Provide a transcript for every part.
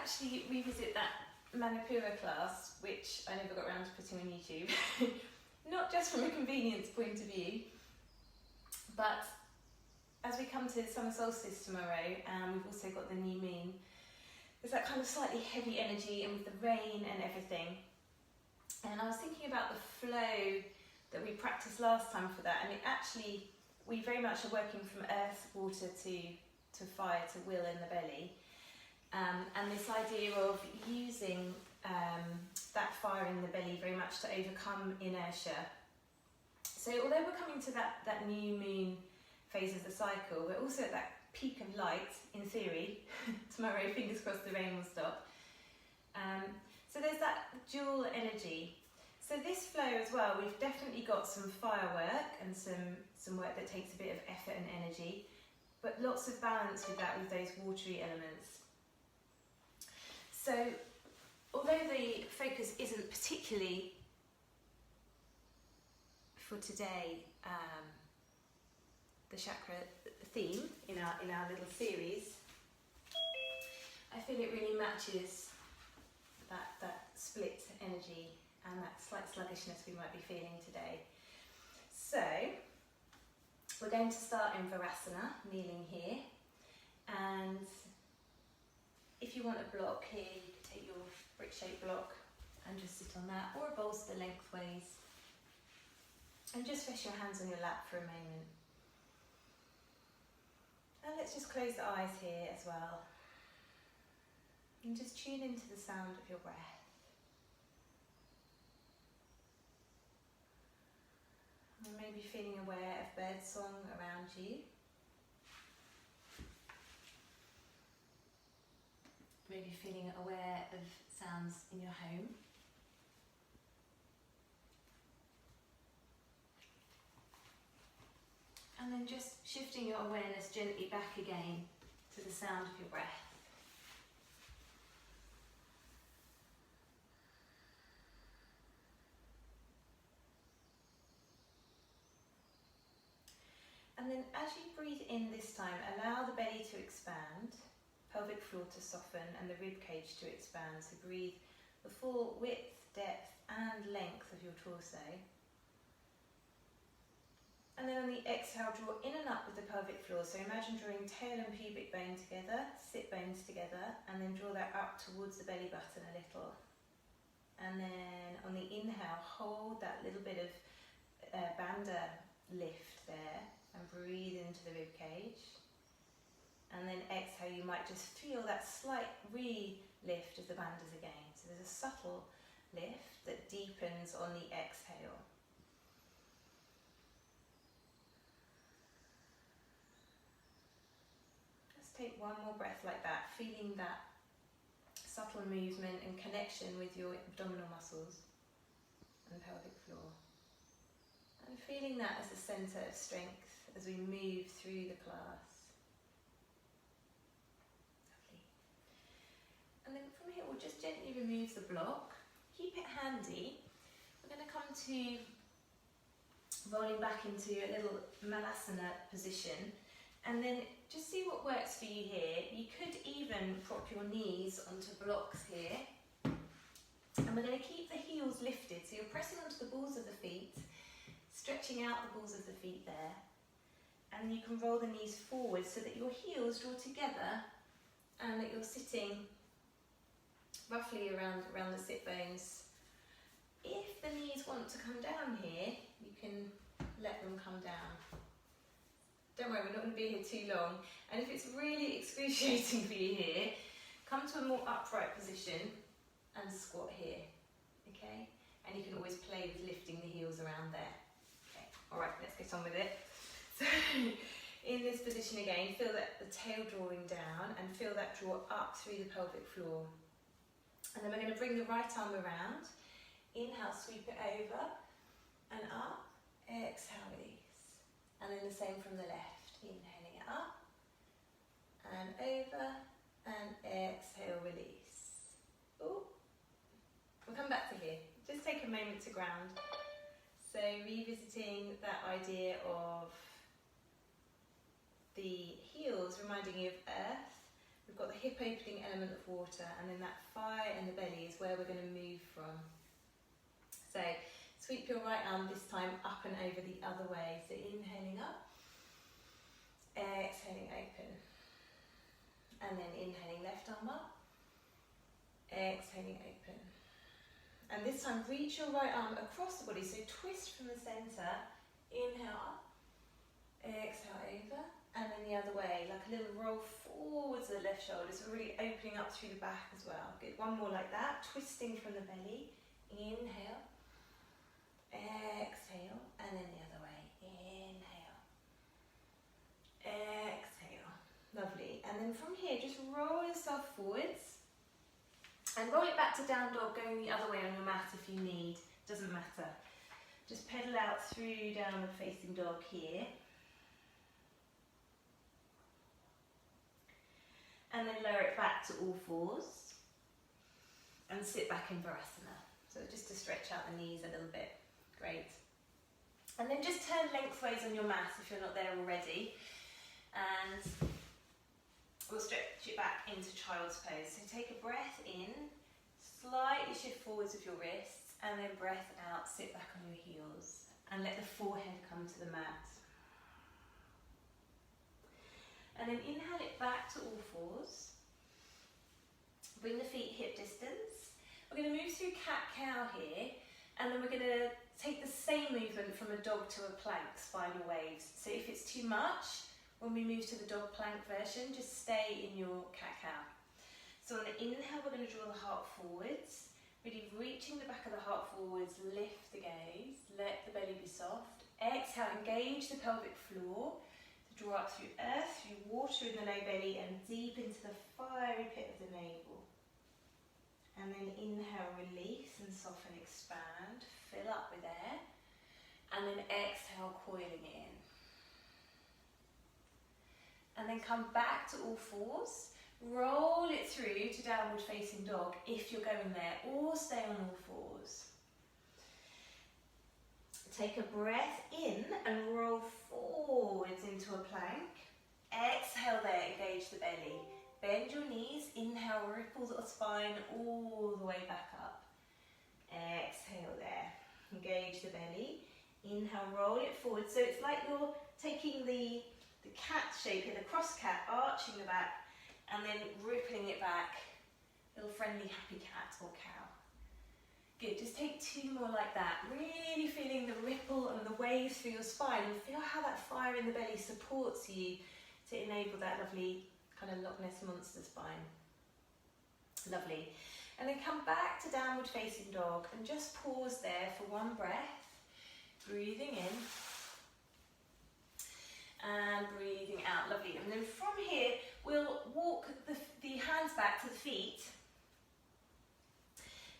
actually revisit that Manipura class, which I never got around to putting on YouTube. Not just from a convenience point of view, but as we come to summer solstice tomorrow, and we've also got the new moon, there's that kind of slightly heavy energy, and with the rain and everything. And I was thinking about the flow that we practiced last time for that, and it actually, we very much are working from earth, water to fire, to will in the belly. And this idea of using that fire in the belly very much to overcome inertia. So although we're coming to that new moon phase of the cycle, we're also at that peak of light, in theory. Tomorrow, fingers crossed, the rain will stop. So there's that dual energy. So this flow as well, we've definitely got some firework and some work that takes a bit of effort and energy, but lots of balance with that, with those watery elements. So although the focus isn't particularly for today the chakra theme in our little series, I feel it really matches that split energy and that slight sluggishness we might be feeling today. So we're going to start in Virasana, kneeling here, and if you want a block here, you can take your brick-shaped block and just sit on that, or a bolster lengthways, and just rest your hands on your lap for a moment. And let's just close the eyes here as well, and just tune into the sound of your breath. And maybe feeling aware of birdsong around you. Maybe feeling aware of sounds in your home. And then just shifting your awareness gently back again to the sound of your breath. And then as you breathe in this time, allow the belly to expand, pelvic floor to soften, and the rib cage to expand. So breathe the full width, depth and length of your torso. And then on the exhale, draw in and up with the pelvic floor. So imagine drawing tail and pubic bone together, sit bones together, and then draw that up towards the belly button a little. And then on the inhale, hold that little bit of bandha lift there, and breathe into the rib cage. And then exhale, you might just feel that slight re-lift of the bandhas again. So there's a subtle lift that deepens on the exhale. Just take one more breath like that, feeling that subtle movement and connection with your abdominal muscles and pelvic floor. And feeling that as a centre of strength as we move through the class. Lovely. And then from here we'll just gently remove the block. Keep it handy. We're going to come to rolling back into a little malasana position, and then just see what works for you here. You could even prop your knees onto blocks here. And we're going to keep the heels lifted, so you're pressing onto the balls of the feet, stretching out the balls of the feet there, and you can roll the knees forward so that your heels draw together and that you're sitting roughly around the sit bones. If the knees want to come down here, you can let them come down. Don't worry, we're not going to be here too long. And if it's really excruciating for you here, come to a more upright position and squat here, okay? And you can always play with lifting the heels around there. Okay, all right, let's get on with it. So, in this position again, feel that the tail drawing down and feel that draw up through the pelvic floor. And then we're going to bring the right arm around. Inhale, sweep it over and up. Exhale, release. And then the same from the left. Inhaling it up and over and exhale, release. Ooh. We'll come back to here. Just take a moment to ground. So revisiting that idea of the heels reminding you of earth. We're we've got the hip opening element of water, and then that fire in the belly is where we're going to move from. So sweep your right arm this time up and over the other way. So inhaling up, exhaling open, and then inhaling left arm up, exhaling open. And this time reach your right arm across the body, so twist from the centre, inhale up, exhale over, and then the other way, like a little roll forwards the left shoulder, so really opening up through the back as well. Good, one more like that, twisting from the belly, inhale, exhale, and then the other way, inhale, exhale, lovely. And then from here, just roll yourself forwards, and roll it back to down dog, going the other way on your mat if you need, doesn't matter. Just pedal out through downward facing dog here. And then lower it back to all fours. And sit back in Virasana. So just to stretch out the knees a little bit. Great. And then just turn lengthways on your mat if you're not there already. And we'll stretch it back into child's pose. So take a breath in, slightly shift forwards with your wrists, and then breath out, sit back on your heels, and let the forehead come to the mat. And then inhale it back to all fours. Bring the feet hip distance. We're going to move through cat-cow here, and then we're going to take the same movement from a dog to a plank, spinal waves. So if it's too much, when we move to the dog plank version, just stay in your cat-cow. So on the inhale, we're going to draw the heart forwards, really reaching the back of the heart forwards, lift the gaze, let the belly be soft. Exhale, engage the pelvic floor, to draw up through earth, through water in the low belly, and deep into the fiery pit of the navel. And then inhale, release and soften, expand, fill up with air, and then exhale, coiling in. And then come back to all fours, roll it through to downward facing dog if you're going there, or stay on all fours. Take a breath in and roll forwards into a plank. Exhale there, engage the belly. Bend your knees, inhale, ripple the spine all the way back up. Exhale there, engage the belly. Inhale, roll it forward. So it's like you're taking the cat shape here, the cross cat, arching the back, and then rippling it back. Little friendly happy cat or cow. Good, just take two more like that. Really feeling the ripple and the waves through your spine, and feel how that fire in the belly supports you to enable that lovely kind of Loch Ness monster spine. Lovely. And then come back to downward facing dog and just pause there for one breath. Breathing in. And breathing out, lovely. And then from here, we'll walk the hands back to the feet.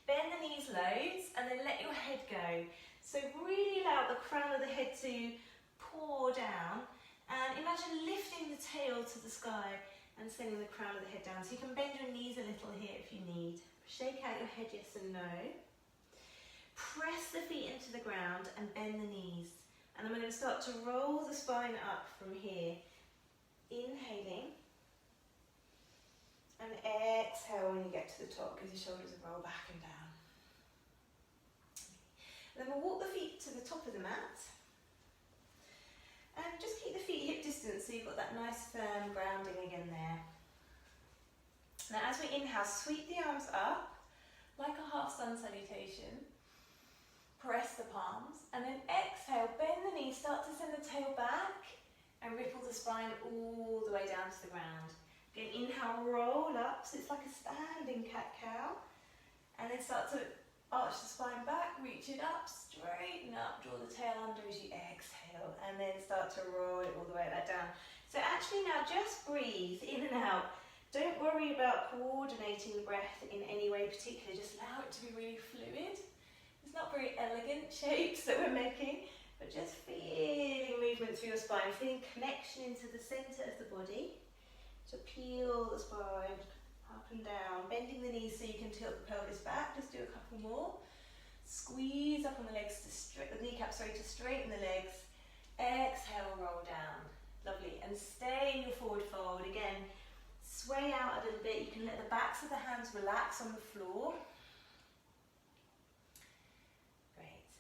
Bend the knees loads, and then let your head go. So really allow the crown of the head to pour down, and imagine lifting the tail to the sky and sending the crown of the head down. So you can bend your knees a little here if you need. Shake out your head yes and no. Press the feet into the ground and bend the knees. And I'm going to start to roll the spine up from here. Inhaling. And exhale when you get to the top. Give your shoulders a roll back and down. And then we'll walk the feet to the top of the mat. And just keep the feet hip distance so you've got that nice firm grounding again there. Now as we inhale, sweep the arms up like a half sun salutation. Press the palms, and then exhale, bend the knees, start to send the tail back and ripple the spine all the way down to the ground. Again, inhale, roll up, so it's like a standing cat-cow, and then start to arch the spine back, reach it up, straighten up, draw the tail under as you exhale, and then start to roll it all the way back down. So actually now just breathe in and out. Don't worry about coordinating the breath in any way particular, just allow it to be really fluid. It's not very elegant shapes that we're making, but just feeling movement through your spine, feeling connection into the centre of the body. So peel the spine up and down, bending the knees so you can tilt the pelvis back. Just do a couple more. Squeeze up on the legs, the kneecaps, to straighten the legs. Exhale, roll down. Lovely. And stay in your forward fold. Again, Sway out a little bit. You can let the backs of the hands relax on the floor. Great.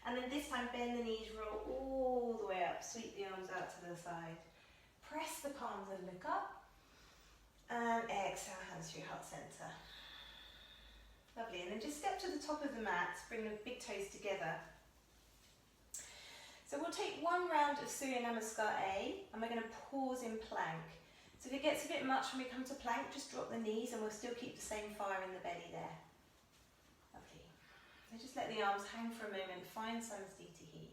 And then this time, bend the knees, roll all the way up. Sweep the arms out to the side. Press the palms and look up. And exhale, hands to your heart center. Lovely. And then just step to the top of the mat. Bring the big toes together. So we'll take one round of Surya Namaskar A, and we're going to pause in plank. So if it gets a bit much when we come to plank, just drop the knees and we'll still keep the same fire in the belly there. Lovely. So just let the arms hang for a moment, find Samastiti.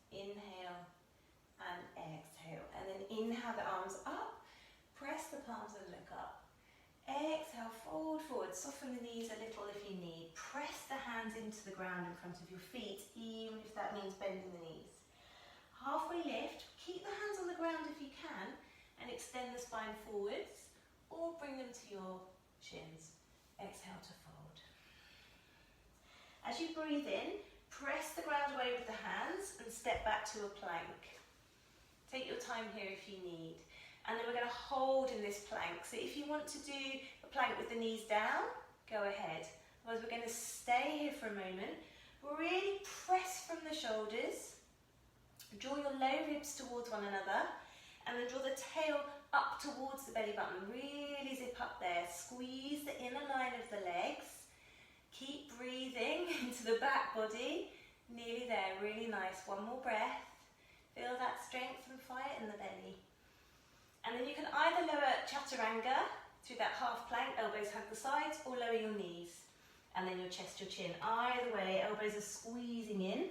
Inhale and exhale. And then inhale the arms up, press the palms and look up. Exhale, fold forward, soften the knees a little if you need. Press the hands into the ground in front of your feet, even if that means bending the knees. Halfway lift, keep the hands on the ground if you can, and extend the spine forwards, or bring them to your shins. Exhale to fold. As you breathe in, press the ground away with the hands and step back to a plank. Take your time here if you need. And then we're going to hold in this plank. So if you want to do a plank with the knees down, go ahead. Otherwise we're going to stay here for a moment. Really press from the shoulders. Draw your low ribs towards one another. And then draw the tail up towards the belly button. Really zip up there. Squeeze the inner line of the legs. Keep breathing into the back body. Nearly there, really nice. One more breath. Feel that strength and fire in the belly. And then you can either lower chaturanga through that half plank, elbows hug the sides, or lower your knees. And then your chest, your chin. Either way, elbows are squeezing in,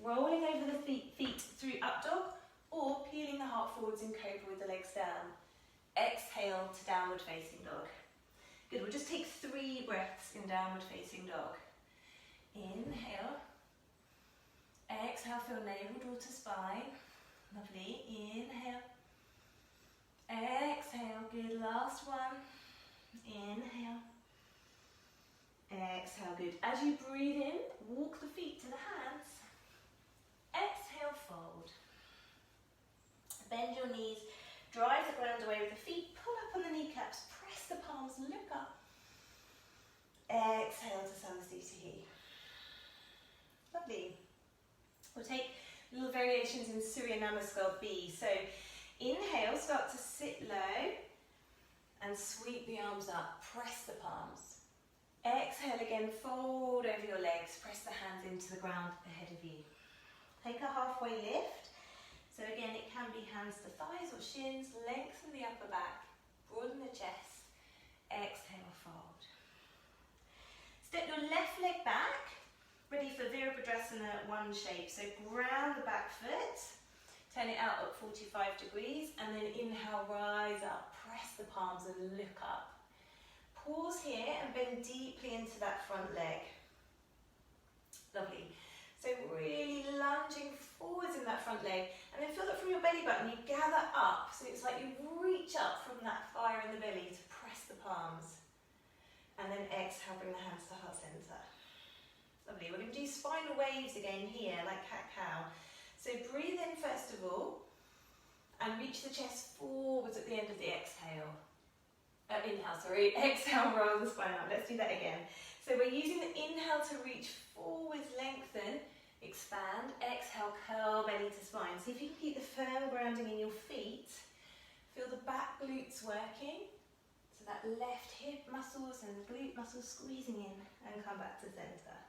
rolling over the feet through up dog, or peeling the heart forwards in cobra with the legs down. Exhale to downward facing dog. Good, we'll just take 3 breaths in downward facing dog. Inhale. Exhale, feel navel draw to spine. Lovely. Inhale. Exhale, good, last one. Inhale. Exhale, good. As you breathe in, walk the feet to the hands. Exhale, fold. Bend your knees, drive the ground away with the feet, pull up on the kneecaps, press the palms, look up. Exhale to Samastiti. Lovely. We'll take little variations in Surya Namaskar B. So inhale, start to sit low and sweep the arms up, press the palms. Exhale again, fold over your legs, press the hands into the ground ahead of you. Take a halfway lift. So again, it can be hands to thighs or shins, lengthen the upper back, broaden the chest. Exhale, fold. Step your left leg back, ready for Virabhadrasana 1 shape. So ground the back foot. Turn it out at 45 degrees and then inhale, rise up, press the palms and look up. Pause here and bend deeply into that front leg. Lovely. So really lunging forwards in that front leg and then feel that from your belly button you gather up. So it's like you reach up from that fire in the belly to press the palms. And then exhale, bring the hands to heart center. Lovely. We're going to do spinal waves again here, like cat-cow. So breathe in first of all, and reach the chest forwards at the end of the exhale. Inhale, sorry. Exhale, roll the spine up. Let's do that again. So we're using the inhale to reach forwards, lengthen, expand. Exhale, curl belly to spine. See if you can keep the firm grounding in your feet. Feel the back glutes working. So that left hip muscles and the glute muscles squeezing in and come back to center.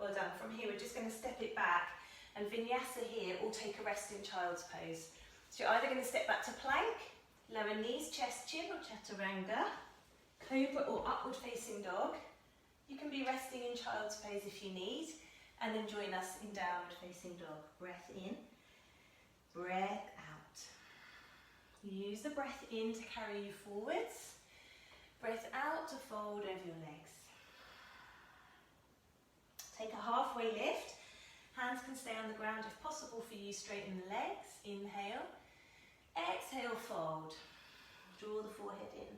Well done. From here, we're just going to step it back. And vinyasa here, or take a rest in child's pose. So you're either going to step back to plank, lower knees, chest, chin, or chaturanga, cobra or upward facing dog. You can be resting in child's pose if you need, and then join us in downward facing dog. Breath in, breath out. Use the breath in to carry you forwards, breath out to fold over your legs. Take a halfway lift. Hands can stay on the ground if possible for you, straighten the legs. Inhale. Exhale, fold. Draw the forehead in.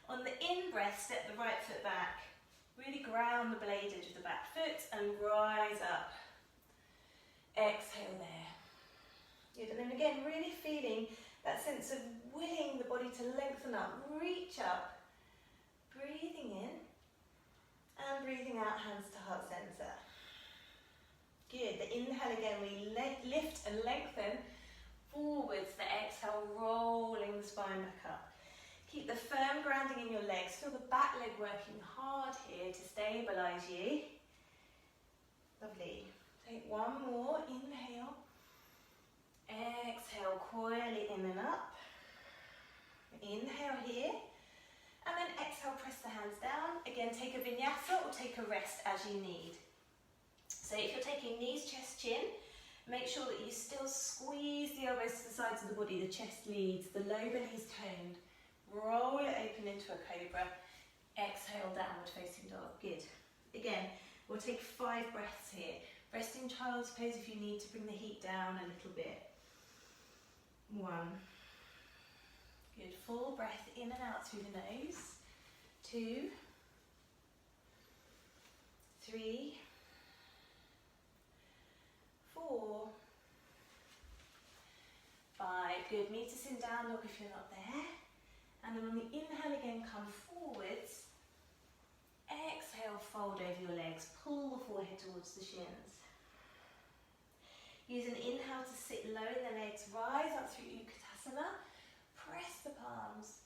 On the in-breath, step the right foot back. Really ground the blade edge of the back foot and rise up. Exhale there. Good, and then again, really feeling That sense of willing the body to lengthen up, reach up, breathing in and breathing out, hands to heart center. Good. The inhale again, we lift and lengthen forwards. The exhale, rolling the spine back up. Keep the firm grounding in your legs. Feel the back leg working hard here to stabilize you. Lovely. Take one more. Inhale. Exhale, coil it in and up. Inhale here. And then exhale, press the hands down. Again, take a vinyasa or take a rest as you need. So if you're taking knees, chest, chin, make sure that you still squeeze the elbows to the sides of the body, the chest leads, the low belly is toned. Roll it open into a cobra. Exhale, downward facing dog. Good. Again, we'll take 5 breaths here. Rest in child's pose if you need to bring the heat down a little bit. 1. Good. Full breath in and out through the nose. 2. 3. 4. 5. Good. Meet us in down dog if you're not there. And then on the inhale again, come forwards. Exhale, fold over your legs. Pull the forehead towards the shins. Use an inhale to sit low in the legs. Rise up through Utkatasana. Press the palms.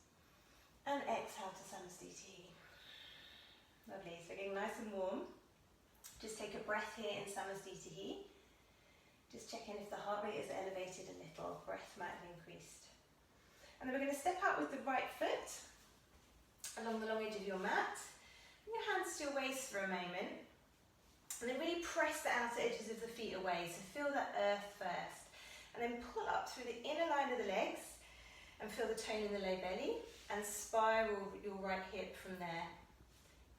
And exhale to Samastiti. Lovely. So getting nice and warm. Just take a breath here in Samastiti. Just check in if the heart rate is elevated a little. Breath might have increased. And then we're going to step out with the right foot along the long edge of your mat. Bring your hands to your waist for a moment. And then really press the outer edges of the feet away. So feel that earth first. And then pull up through the inner line of the legs and feel the tone in the low belly. And spiral your right hip from there.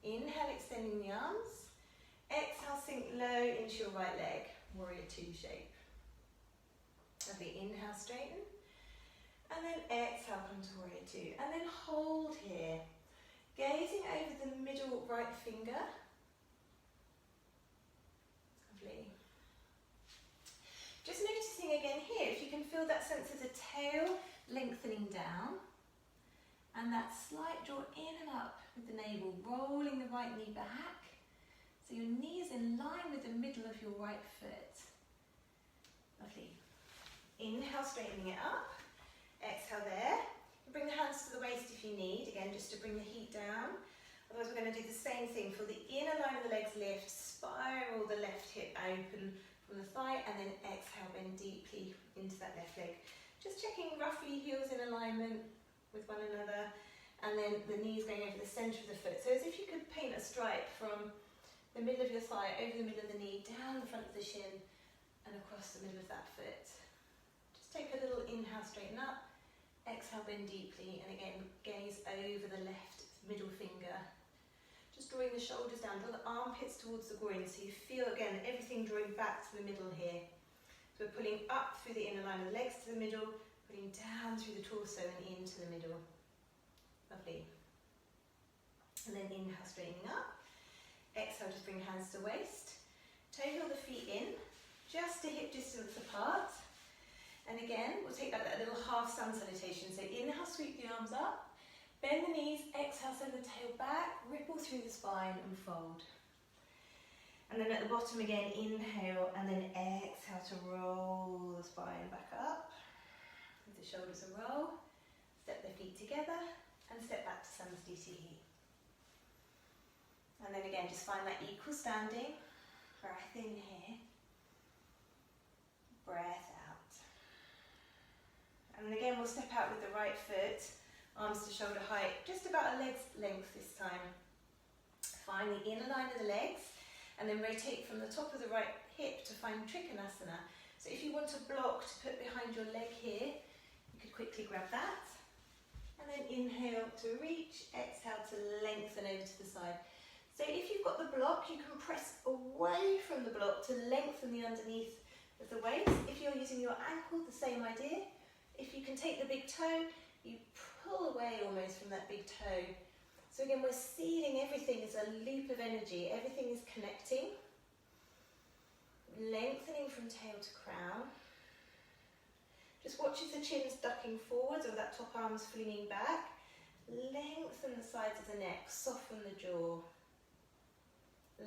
Inhale, extending the arms. Exhale, sink low into your right leg. Warrior 2 shape. Lovely. Inhale, straighten. And then exhale, come to warrior 2. And then hold here. Gazing over the middle right finger. Lovely. Just noticing again here, if you can feel that sense of the tail lengthening down. And that slight draw in and up with the navel, rolling the right knee back. So your knee is in line with the middle of your right foot. Lovely. Inhale, straightening it up. Exhale there. Bring the hands to the waist if you need, again just to bring the heat down. Otherwise we're going to do the same thing. Feel the inner line of the legs lift, spiral the left hip open from the thigh, and then exhale, bend deeply into that left leg. Just checking roughly heels in alignment with one another, and then the knees going over the centre of the foot. So as if you could paint a stripe from the middle of your thigh, over the middle of the knee, down the front of the shin, and across the middle of that foot. Just take a little inhale, straighten up. Exhale, bend deeply, and again, gaze over the left middle finger. Just drawing the shoulders down, draw the armpits towards the groin, so you feel, again, everything drawing back to the middle here. So we're pulling up through the inner line of the legs to the middle, pulling down through the torso and into the middle. Lovely. And then inhale, straightening up. Exhale, just bring hands to waist. Toe heel the feet in, just a hip distance apart. And again, we'll take that little half sun salutation. So inhale, sweep the arms up, bend the knees, exhale, send the tail back, ripple through the spine and fold. And then at the bottom again, inhale and then exhale to roll the spine back up. With the shoulders a roll, step the feet together and step back to Samastiti. And then again, just find that equal standing. Breath in here, breath out. And then again, we'll step out with the right foot, arms to shoulder height, just about a leg's length this time. Find the inner line of the legs, and then rotate from the top of the right hip to find Trikonasana. So if you want a block to put behind your leg here, you could quickly grab that. And then inhale to reach, exhale to lengthen over to the side. So if you've got the block, you can press away from the block to lengthen the underneath of the waist. If you're using your ankle, the same idea. If you can take the big toe, you pull away almost from that big toe. So again, we're sealing everything as a loop of energy. Everything is connecting. Lengthening from tail to crown. Just watch if the chin's ducking forwards or that top arm's leaning back. Lengthen the sides of the neck, soften the jaw.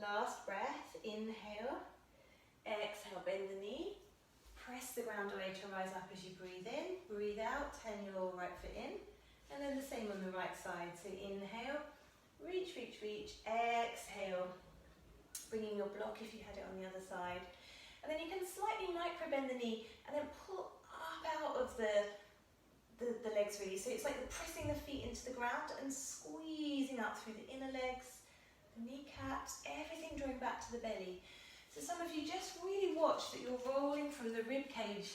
Last breath, inhale. Exhale, bend the knee. Press the ground away to rise up as you breathe in. Breathe out, turn your right foot in. And then the same on the right side. So inhale, reach, reach, reach. Exhale, bringing your block if you had it on the other side. And then you can slightly micro bend the knee and then pull up out of the legs really. So it's like you're pressing the feet into the ground and squeezing up through the inner legs, the kneecaps, everything drawing back to the belly. So some of you just really watch that you're rolling from the rib cage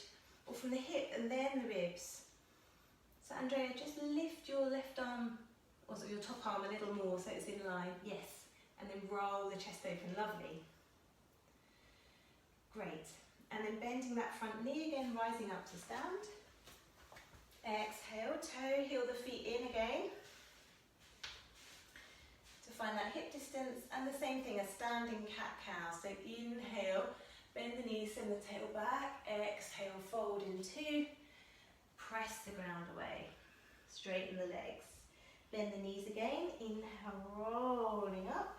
or from the hip and then the ribs. So Andrea, just lift your left arm, or your top arm a little more so it's in line. Yes. And then roll the chest open. Lovely. Great. And then bending that front knee again, rising up to stand. Exhale, toe, heel the feet in again. To find that hip distance, and the same thing, a standing cat-cow. So inhale, bend the knees, send the tail back. Exhale, fold in two. Press the ground away. Straighten the legs. Bend the knees again. Inhale, rolling up.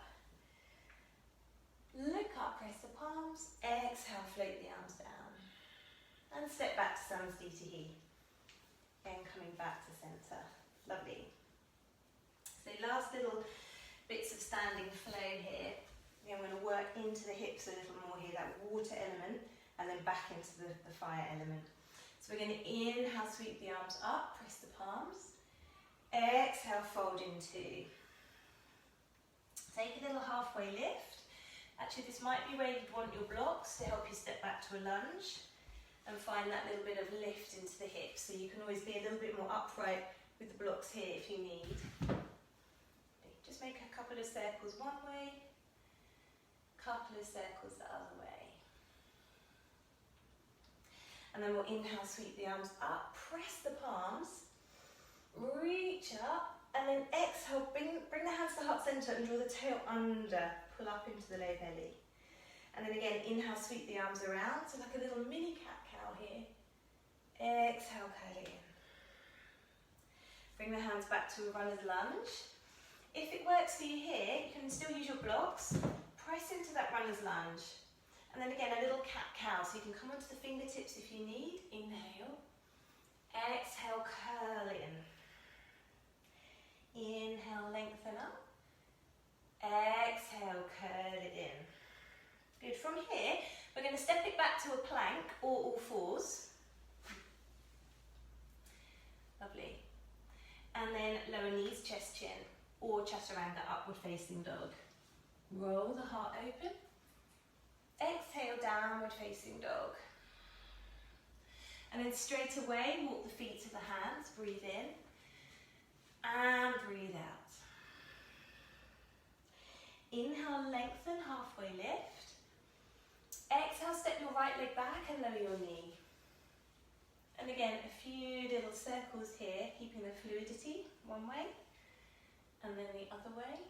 Look up, press the palms. Exhale, float the arms down. And step back to Samastitihi. Again, coming back to centre. Lovely. So last little bits of standing flow here. Again, I'm going to work into the hips a little more here, that water element, and then back into the fire element. So we're going to inhale, sweep the arms up, press the palms. Exhale, fold in two. Take a little halfway lift. Actually, this might be where you'd want your blocks to help you step back to a lunge and find that little bit of lift into the hips. So you can always be a little bit more upright with the blocks here if you need. Just make a couple of circles one way, couple of circles the other way. And then we'll inhale, sweep the arms up, press the palms, reach up, and then exhale, bring the hands to heart center and draw the tail under, pull up into the low belly. And then again, inhale, sweep the arms around, so like a little mini cat-cow here. Exhale, curl it in. Bring the hands back to a runner's lunge. If it works for you here, you can still use your blocks, press into that runner's lunge. And then again, a little cat-cow, so you can come onto the fingertips if you need. Inhale. Exhale, curl in. Inhale, lengthen up. Exhale, curl it in. Good. From here, we're going to step it back to a plank or all fours. Lovely. And then lower knees, chest, chin, or chaturanga, upward facing dog. Roll the heart open. Exhale, downward facing dog. And then straight away, walk the feet to the hands, breathe in, and breathe out. Inhale, lengthen, halfway lift. Exhale, step your right leg back and lower your knee. And again, a few little circles here, keeping the fluidity one way, and then the other way.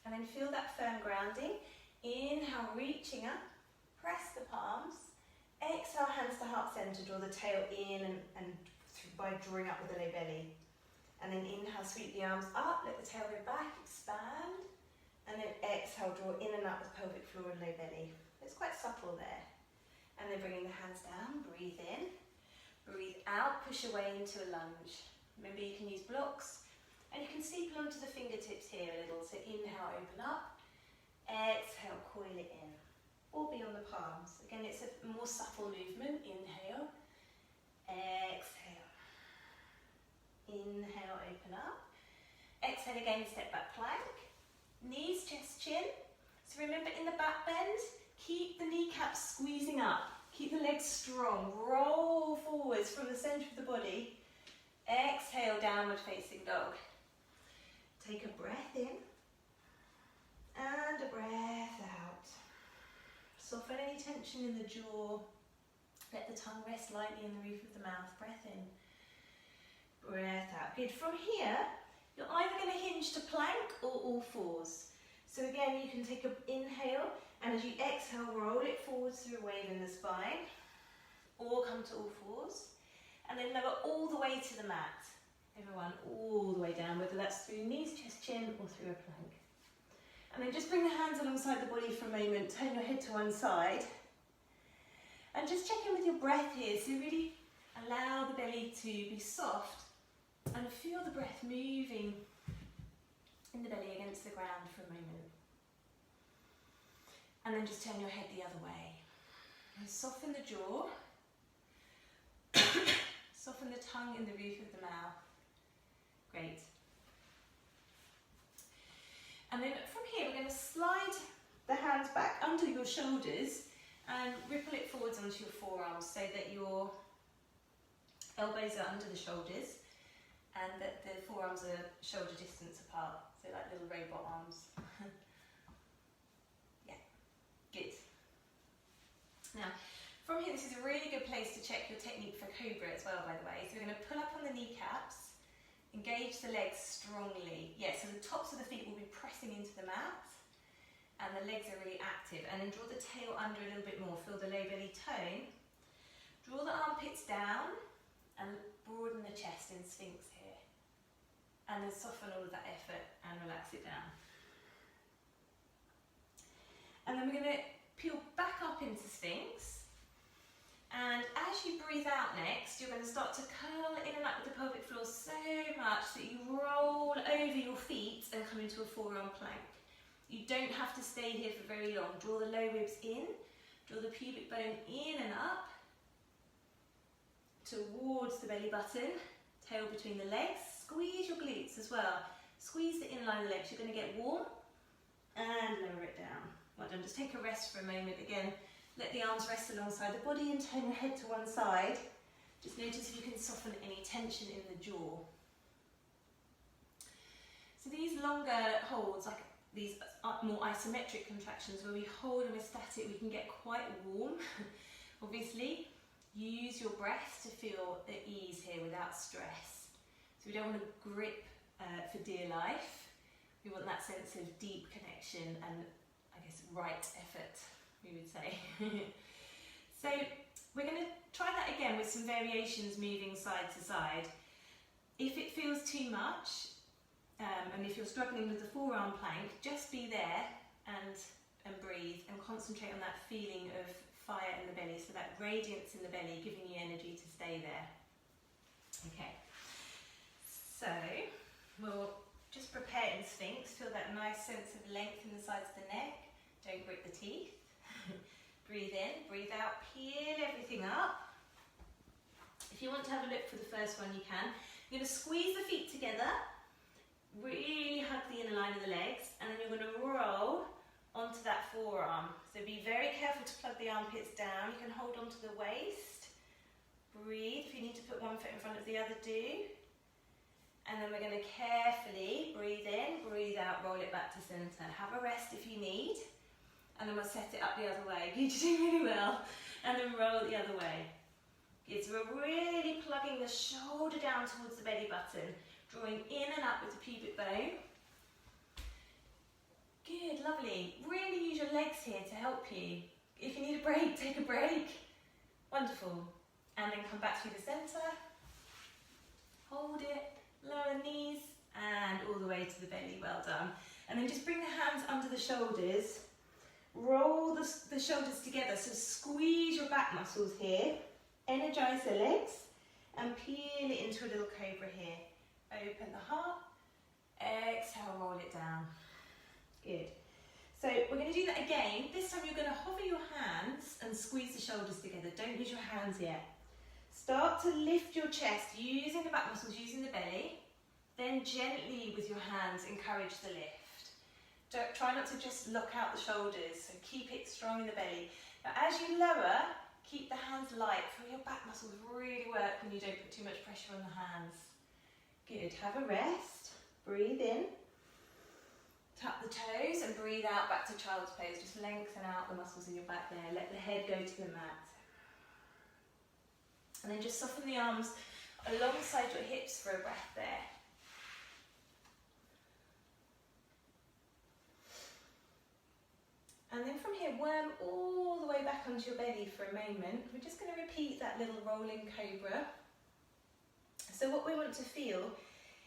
And then feel that firm grounding. Inhale, reaching up, press the palms. Exhale, hands to heart center, draw the tail in and by drawing up with the low belly. And then inhale, sweep the arms up, let the tail go back, expand. And then exhale, draw in and up with pelvic floor and low belly. It's quite subtle there. And then bringing the hands down, breathe in. Breathe out, push away into a lunge. Remember, you can use blocks. And you can steeple onto the fingertips here a little. So inhale, open up. Exhale, coil it in. Or be on the palms. Again, it's a more subtle movement. Inhale. Exhale. Inhale, open up. Exhale again, step back plank. Knees, chest, chin. So remember, in the back bend, keep the kneecaps squeezing up. Keep the legs strong. Roll forwards from the centre of the body. Exhale, downward facing dog. Take a breath in and a breath out. Soften any tension in the jaw. Let the tongue rest lightly in the roof of the mouth. Breath in, breath out. Good. From here, you're either going to hinge to plank or all fours. So again, you can take an inhale And as you exhale, roll it forwards through a wave in the spine, or come to all fours. And then lower all the way to the mat. Everyone, all the way down, whether that's through knees, chest, chin, or through a plank. And then just bring the hands alongside the body for a moment, turn your head to one side. And just check in with your breath here, so really allow the belly to be soft and feel the breath moving in the belly against the ground for a moment. And then just turn your head the other way. And soften the jaw. Soften the tongue in the roof of the mouth. Great. And then from here we're going to slide the hands back under your shoulders and ripple it forwards onto your forearms so that your elbows are under the shoulders and that the forearms are shoulder distance apart, so like little robot arms. Yeah, good. Now, from here, this is a really good place to check your technique for Cobra as well, by the way. So we're going to pull up on the kneecaps, engage the legs strongly. Yeah, so the tops of the feet will be pressing into the mat, and the legs are really active. And then draw the tail under a little bit more, feel the low belly tone. Draw the armpits down, and broaden the chest in Sphinx here. And then soften all of that effort and relax it down. And then we're going to peel back up into Sphinx. And as you breathe out next, you're going to start to curl in and up with the pelvic floor so much that you roll over your feet and come into a forearm plank. You don't have to stay here for very long. Draw the low ribs in, draw the pubic bone in and up, towards the belly button, tail between the legs, squeeze your glutes as well. Squeeze the inline of the legs, you're going to get warm, and lower it down. Well done, just take a rest for a moment. Again, let the arms rest alongside the body and turn your head to one side. Just notice if you can soften any tension in the jaw. So these longer holds, like these more isometric contractions where we hold and we're static, we can get quite warm, obviously. Use your breath to feel at ease here without stress. So we don't want to grip for dear life. We want that sense of deep connection and, I guess, right effort, we would say. So we're going to try that again with some variations moving side to side. If it feels too much, and if you're struggling with the forearm plank, just be there and breathe and concentrate on that feeling of fire in the belly, so that radiance in the belly giving you energy to stay there. Okay, so we'll just prepare in Sphinx. Feel that nice sense of length in the sides of the neck. Don't grit the teeth. Breathe in, breathe out, peel everything up. If you want to have a look for the first one, you can. You're going to squeeze the feet together, really hug the inner line of the legs, and then you're going to roll onto that forearm. So be very careful to plug the armpits down. You can hold onto the waist. Breathe. If you need to put one foot in front of the other, do. And then we're going to carefully breathe in, breathe out, roll it back to centre. Have a rest if you need. And then we'll set it up the other way. Good, you're doing really well. And then roll it the other way. Good, so we're really plugging the shoulder down towards the belly button, drawing in and up with the pubic bone. Good, lovely. Really use your legs here to help you. If you need a break, take a break. Wonderful. And then come back through the centre. Hold it, lower knees, and all the way to the belly. Well done. And then just bring the hands under the shoulders. Roll the shoulders together, so squeeze your back muscles here. Energize the legs and peel it into a little cobra here. Open the heart. Exhale, roll it down. Good. So we're going to do that again. This time you're going to hover your hands and squeeze the shoulders together. Don't use your hands yet. Start to lift your chest using the back muscles, using the belly. Then gently with your hands encourage the lift. Try not to just lock out the shoulders, so keep it strong in the belly. Now as you lower, keep the hands light. Feel your back muscles really work when you don't put too much pressure on the hands. Good. Have a rest. Breathe in. Tap the toes and breathe out back to child's pose. Just lengthen out the muscles in your back there. Let the head go to the mat. And then just soften the arms alongside your hips for a breath there. And then from here, worm all the way back onto your belly for a moment. We're just going to repeat that little rolling cobra. So what we want to feel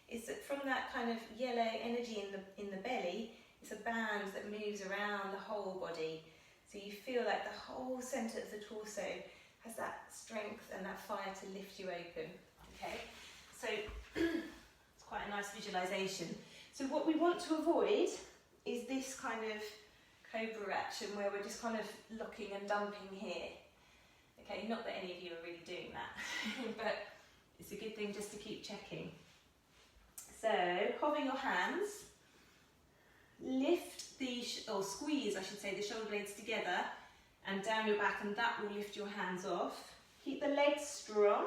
is that from that kind of yellow energy in the belly, it's a band that moves around the whole body. So you feel like the whole centre of the torso has that strength and that fire to lift you open. Okay, so it's quite a nice visualisation. So what we want to avoid is this kind of cobra action where we're just kind of locking and dumping here. Okay, not that any of you are really doing that, but it's a good thing just to keep checking. So, hover your hands, lift or squeeze, I should say, the shoulder blades together and down your back, and that will lift your hands off. Keep the legs strong.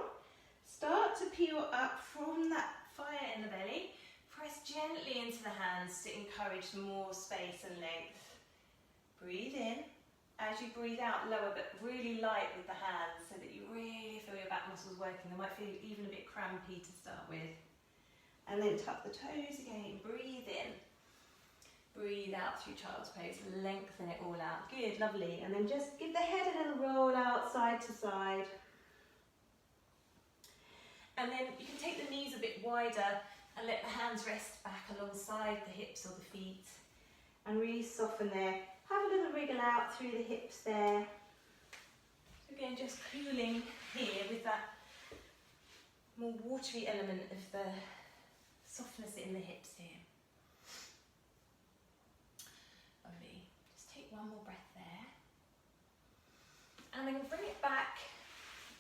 Start to peel up from that fire in the belly. Press gently into the hands to encourage more space and length. Breathe in. As you breathe out, lower, but really light with the hands so that you really feel your back muscles working. They might feel even a bit crampy to start with. And then tuck the toes again. Breathe in. Breathe out through child's pose. Lengthen it all out. Good, lovely. And then just give the head a little roll out side to side. And then you can take the knees a bit wider and let the hands rest back alongside the hips or the feet. And really soften there. Have a little wriggle out through the hips there. Again, just cooling here with that more watery element of the softness in the hips here. Lovely. Just take one more breath there. And then bring it back,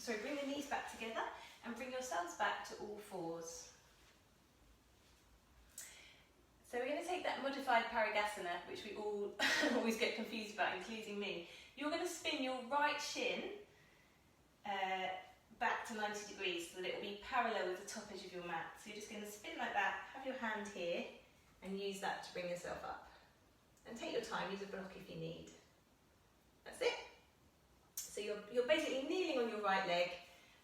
bring the knees back together and bring yourselves back to all fours. So we're going to take that modified Parigasana, which we all always get confused about, including me. You're going to spin your right shin back to 90 degrees so that it will be parallel with the top edge of your mat. So you're just going to spin like that, have your hand here, and use that to bring yourself up. And take your time, use a block if you need. That's it. So you're basically kneeling on your right leg,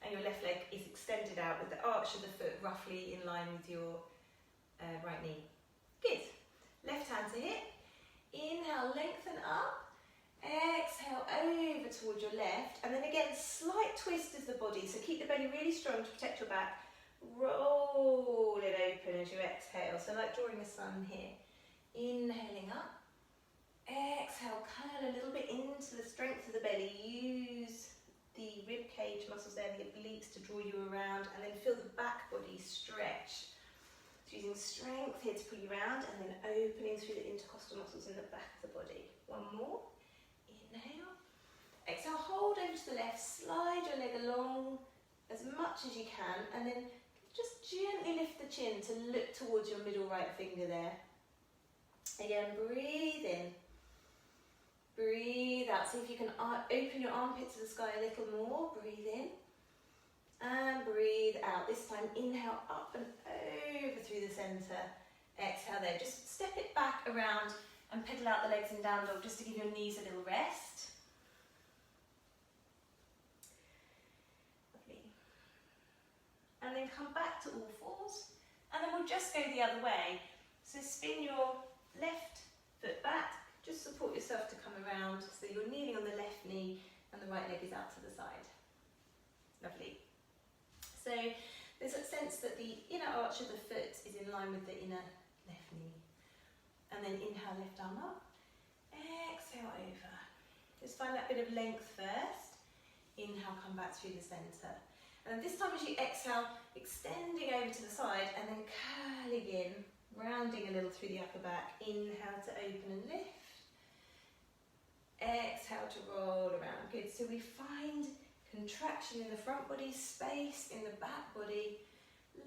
and your left leg is extended out with the arch of the foot roughly in line with your right knee. Good. Left hand to hip. Inhale, lengthen up. Exhale, over towards your left. And then again, slight twist of the body. So keep the belly really strong to protect your back. Roll it open as you exhale. So like drawing a sun here. Inhaling up. Exhale, curl a little bit into the strength of the belly. Use the rib cage muscles there, the obliques, to draw you around. And then feel the back body stretch. Using strength here to pull you around, and then opening through the intercostal muscles in the back of the body. One more. Inhale. Exhale, hold over to the left, slide your leg along as much as you can, and then just gently lift the chin to look towards your middle right finger there. Again, breathe in. Breathe out. See if you can open your armpit to the sky a little more. Breathe in. And breathe out. This time, inhale up and over through the centre. Exhale there. Just step it back around and pedal out the legs in down dog just to give your knees a little rest. Lovely. And then come back to all fours. And then we'll just go the other way. So spin your left foot back. Just support yourself to come around so you're kneeling on the left knee and the right leg is out to the side. Lovely. So there's a sense that the inner arch of the foot is in line with the inner left knee. And then inhale, left arm up. Exhale, over. Just find that bit of length first. Inhale, come back through the centre. And this time as you exhale, extending over to the side and then curling in, rounding a little through the upper back. Inhale to open and lift. Exhale to roll around. Good. So we find contraction in the front body, space in the back body,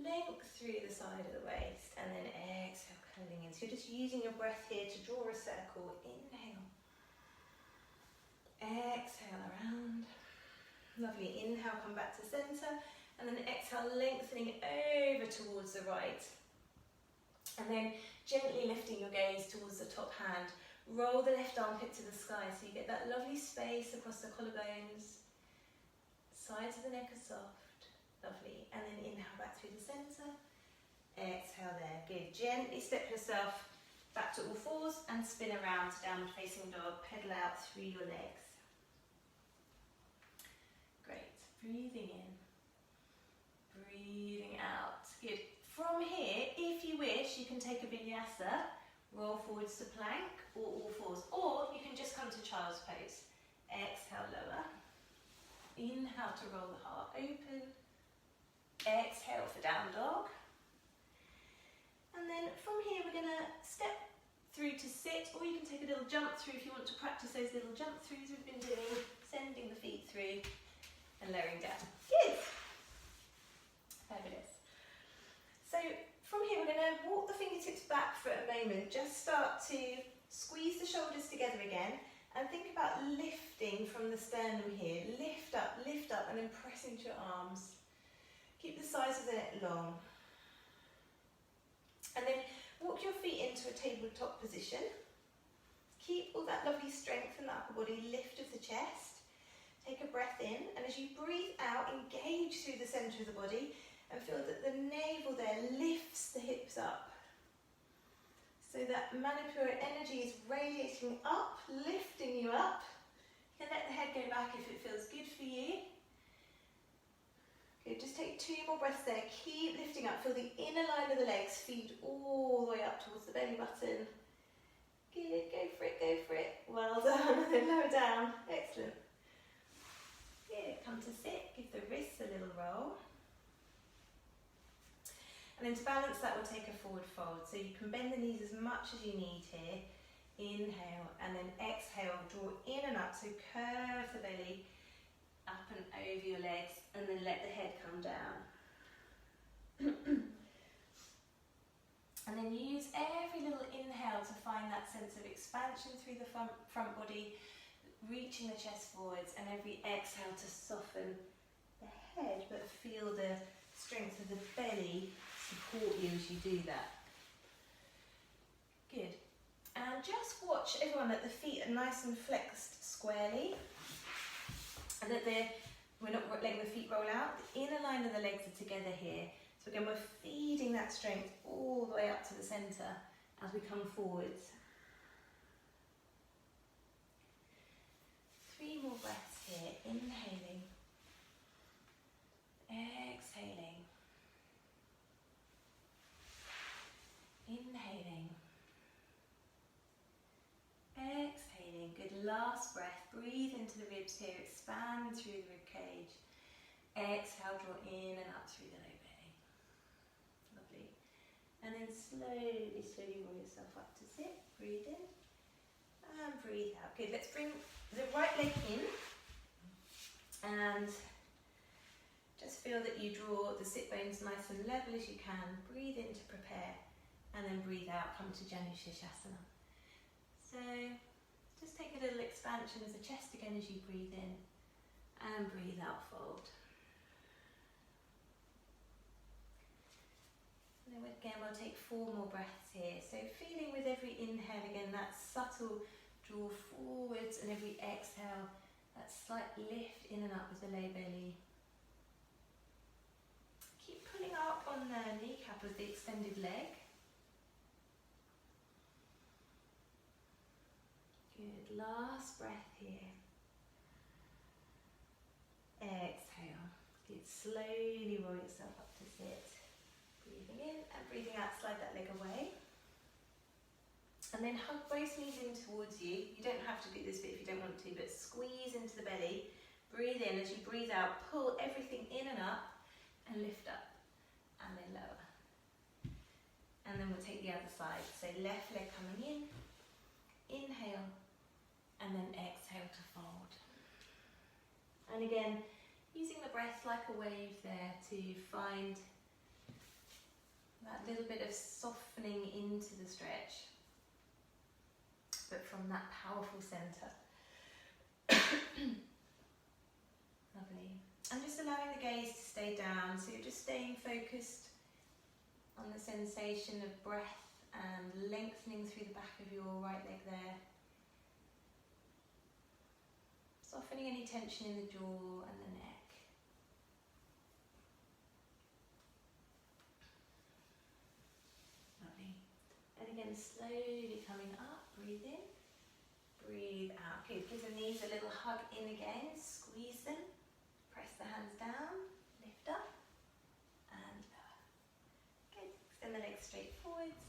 length through the side of the waist, and then exhale, curling in. So you're just using your breath here to draw a circle. Inhale. Exhale around. Lovely. Inhale, come back to centre, and then exhale, lengthening over towards the right. And then gently lifting your gaze towards the top hand. Roll the left armpit to the sky so you get that lovely space across the collarbones. Sides of the neck are soft. Lovely. And then inhale back through the centre. Exhale there. Good. Gently step yourself back to all fours and spin around to downward facing dog. Pedal out through your legs. Great. Breathing in, breathing out. Good. From here, if you wish, you can take a vinyasa, roll forwards to plank or all fours, or you can just come to child's pose. Exhale, lower. Inhale to roll the heart open. Exhale for down dog. And then from here we're going to step through to sit, or you can take a little jump through if you want to practice those little jump throughs we've been doing, sending the feet through and lowering down. Good. Fabulous. So from here we're going to walk the fingertips back for a moment, just start to squeeze the shoulders together again and think about lifting from the sternum here. Lift up, and then press into your arms. Keep the sides of the neck long. And then walk your feet into a tabletop position. Keep all that lovely strength in the upper body, lift of the chest. Take a breath in, and as you breathe out, engage through the centre of the body and feel that the navel there lifts the hips up. So that Manipura energy is radiating up, lifting you up. You can let the head go back if it feels good for you. Good, just take 2 more breaths there. Keep lifting up. Feel the inner line of the legs, feet all the way up towards the belly button. Good, go for it, go for it. Well done, and then lower down. Excellent. Good, come to sit, give the wrists a little roll. And then to balance that, we'll take a forward fold. So you can bend the knees as much as you need here. Inhale, and then exhale, draw in and up. So curve the belly up and over your legs, and then let the head come down. And then use every little inhale to find that sense of expansion through the front body, reaching the chest forwards, and every exhale to soften the head, but feel the strength of the belly support you as you do that. Good. And just watch everyone that the feet are nice and flexed squarely, and that we're not letting the feet roll out. The inner line of the legs are together here. So again, we're feeding that strength all the way up to the centre as we come forwards. 3 more breaths here. Inhaling. Exhaling. Inhaling. Exhaling. Good. Last breath. Breathe into the ribs here. Expand through the rib cage. Exhale, draw in and up through the low belly. Lovely. And then slowly roll yourself up to sit. Breathe in and breathe out. Good. Let's bring the right leg in and just feel that you draw the sit bones nice and level as you can. Breathe in to prepare, and then breathe out. Come to Janu Shirshasana. So just take a little expansion of the chest again as you breathe in, and breathe out, fold. And then again, we'll take 4 more breaths here. So feeling with every inhale again, that subtle draw forwards, and every exhale, that slight lift in and up with the low belly. Keep pulling up on the kneecap of the extended leg. Good, last breath here. Exhale. Good, slowly roll yourself up to sit. Breathing in and breathing out, slide that leg away. And then hug both knees in towards you. You don't have to do this bit if you don't want to, but squeeze into the belly. Breathe in. As you breathe out, pull everything in and up, and lift up, and then lower. And then we'll take the other side. So left leg coming in, inhale, and then exhale to fold. And again, using the breath like a wave there to find that little bit of softening into the stretch, but from that powerful centre. Lovely. And just allowing the gaze to stay down, so you're just staying focused on the sensation of breath and lengthening through the back of your right leg there. Softening any tension in the jaw and the neck. Lovely. And again, slowly coming up, breathe in, breathe out. Good, give the knees a little hug in again, squeeze them, press the hands down, lift up, and lower. Good, extend the legs straight forwards.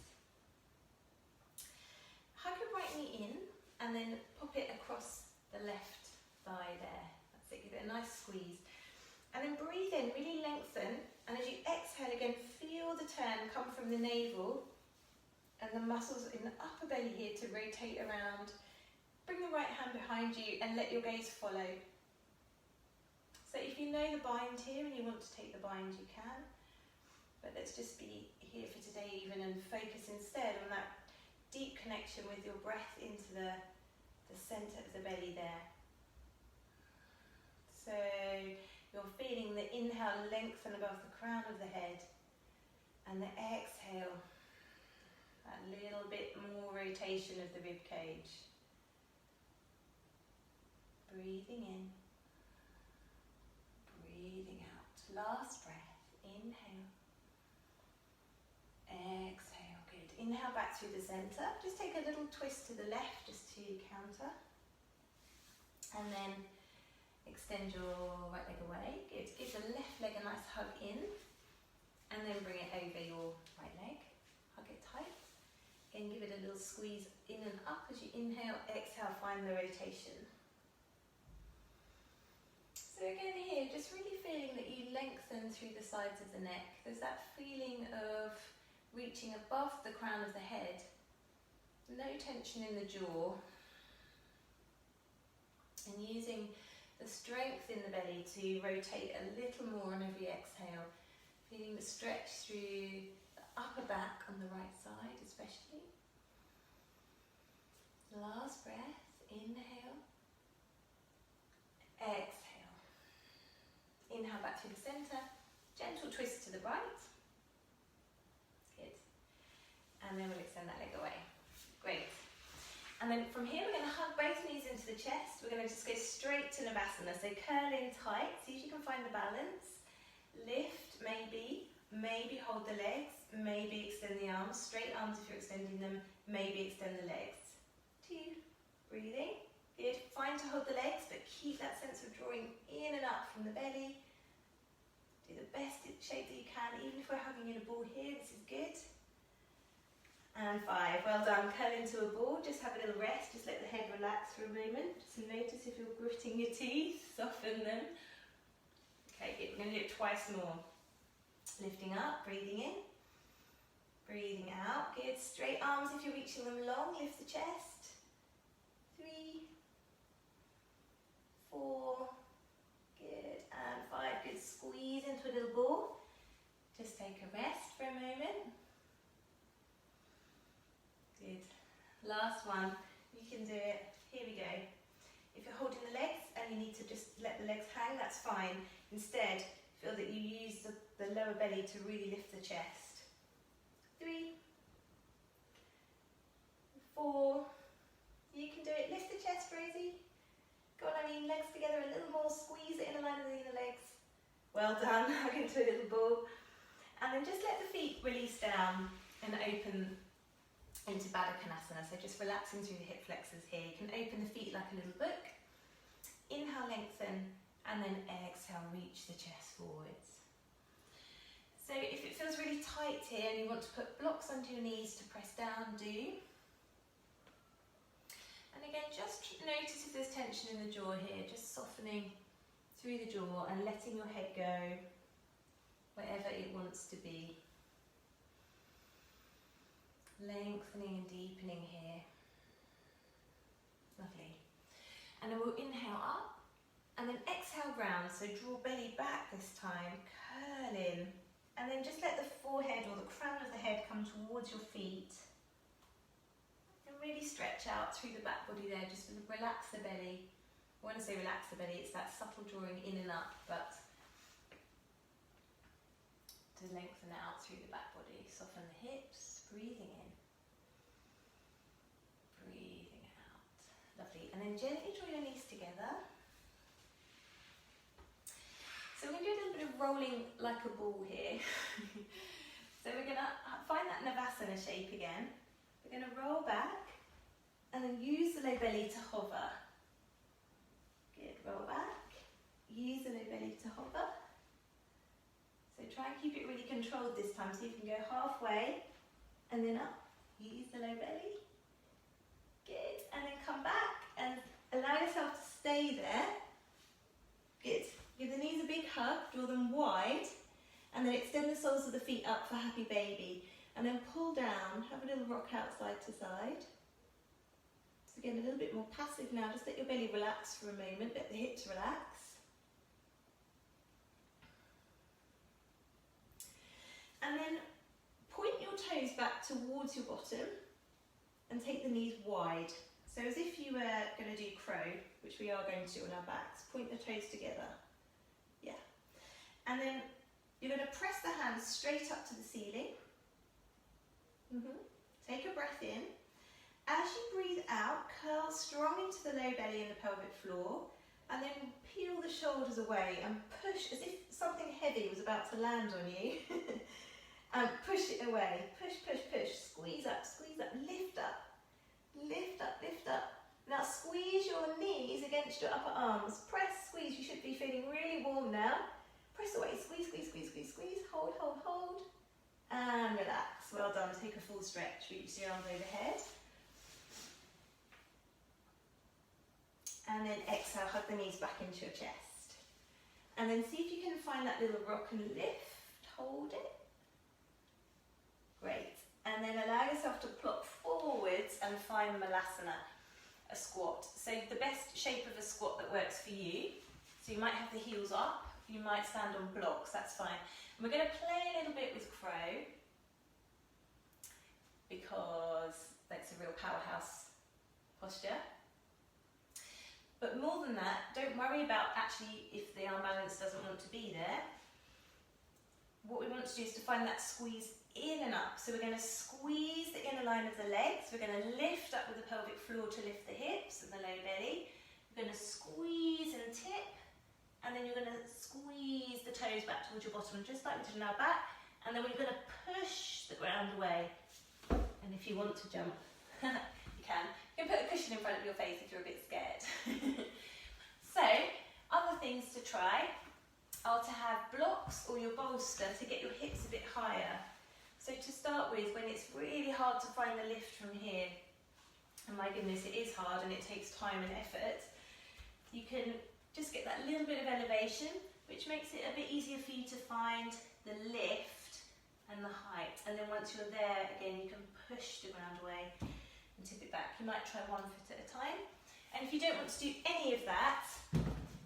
Hug your right knee in, and then pop it across the left thigh there. That's it, give it a nice squeeze. And then breathe in, really lengthen, and as you exhale again, feel the turn come from the navel and the muscles in the upper belly here to rotate around. Bring the right hand behind you and let your gaze follow. So if you know the bind here and you want to take the bind, you can. But let's just be here for today even and focus instead on that deep connection with your breath into the centre of the belly there. So you're feeling the inhale lengthen above the crown of the head, and the exhale, that little bit more rotation of the rib cage. Breathing in, breathing out. Last breath, inhale, exhale, good. Inhale back through the centre. Just take a little twist to the left just to counter. And then extend your right leg away. Good. Give the left leg a nice hug in, and then bring it over your right leg. Hug it tight. Again, give it a little squeeze in and up as you inhale, exhale, find the rotation. So again here, just really feeling that you lengthen through the sides of the neck. There's that feeling of reaching above the crown of the head. No tension in the jaw. And using the strength in the belly to rotate a little more on every exhale. Feeling the stretch through the upper back on the right side especially. Last breath, inhale, exhale. Inhale back through the centre, gentle twist to the right. Good. And then we'll extend that leg away. Great. And then from here we're going to hug both knees into the chest. We're going to just go straight to Navasana. So curl in tight, see if you can find the balance. Lift, maybe hold the legs, maybe extend the arms. Straight arms if you're extending them, maybe extend the legs. 2, breathing. Good, fine to hold the legs, but keep that sense of drawing in and up from the belly. Do the best shape that you can, even if we're hugging in a ball here, this is good. And 5, well done, curl into a ball, just have a little rest, just let the head relax for a moment. Just notice if you're gritting your teeth, soften them. Okay, good, we're going to do it twice more. Lifting up, breathing in, breathing out, good. Straight arms if you're reaching them long, lift the chest. 3, 4, good, and 5, good. Squeeze into a little ball. Just take a rest for a moment. Good. Last one. You can do it. Here we go. If you're holding the legs and you need to just let the legs hang, that's fine. Instead, feel that you use the lower belly to really lift the chest. 3, 4. You can do it. Lift the chest, Rosie. Go on, I mean, legs together a little more. Squeeze it in line with the inner legs. Well done. Hug into a little ball. And then just let the feet release down and open into Baddha Konasana, so just relaxing through the hip flexors here. You can open the feet like a little book. Inhale, lengthen, and then exhale, reach the chest forwards. So if it feels really tight here and you want to put blocks under your knees to press down, do. And again, just notice if there's tension in the jaw here, just softening through the jaw and letting your head go wherever it wants to be. Lengthening and deepening here. Lovely. And then we'll inhale up and then exhale round. So draw belly back this time, curl in, and then just let the forehead or the crown of the head come towards your feet. And really stretch out through the back body there, just relax the belly. When I say relax the belly, it's that subtle drawing in and up, but to lengthen it out through the back body. Soften the hips, breathing in, breathing out. Lovely. And then gently draw your knees together. So we're going to do a little bit of rolling like a ball here. So we're going to find that Navasana shape again. we're going to roll back and then use the low belly to hover. Good, roll back, use the low belly to hover. So try and keep it really controlled this time, so you can go halfway and then up, use the low belly. Good, and then come back and allow yourself to stay there. Good, give the knees a big hug, draw them wide, and then extend the soles of the feet up for happy baby. And then pull down, have a little rock out side to side. So again, a little bit more passive now, just let your belly relax for a moment, let the hips relax. And then point your toes back towards your bottom and take the knees wide. So as if you were going to do crow, which we are going to do on our backs, point the toes together. Yeah. And then you're going to press the hands straight up to the ceiling. Take a breath in. As you breathe out, curl strong into the low belly and the pelvic floor, and then peel the shoulders away and push as if something heavy was about to land on you. And push it away. Push, push, push. Squeeze up, lift up, lift up, lift up. Now squeeze your knees against your upper arms. Press, squeeze. You should be feeling really warm now. Press away, squeeze, squeeze, squeeze, squeeze, squeeze. Hold, hold, hold. And relax. Well done. Take a full stretch. Reach the arms overhead. And then exhale, hug the knees back into your chest. And then see if you can find that little rock and lift. Hold it. Great. And then allow yourself to plop forwards and find Malasana, a squat. So the best shape of a squat that works for you. So you might have the heels up. You might stand on blocks. That's fine. And we're going to play a little bit with crow because that's a real powerhouse posture. But more than that, don't worry about actually if the arm balance doesn't want to be there. What we want to do is to find that squeeze in and up. So we're going to squeeze the inner line of the legs. We're going to lift up with the pelvic floor to lift the hips and the low belly. We're going to squeeze and tip. And then you're going to squeeze the toes back towards your bottom, just like we did in our back. And then we're going to push the ground away. And if you want to jump, you can. You can put a cushion in front of your face if you're a bit scared. So, other things to try are to have blocks or your bolster to get your hips a bit higher. So to start with, when it's really hard to find the lift from here, and my goodness, it is hard and it takes time and effort, you can just get that little bit of elevation, which makes it a bit easier for you to find the lift and the height. And then once you're there, again, you can push the ground away and tip it back. You might try 1 foot at a time. And if you don't want to do any of that,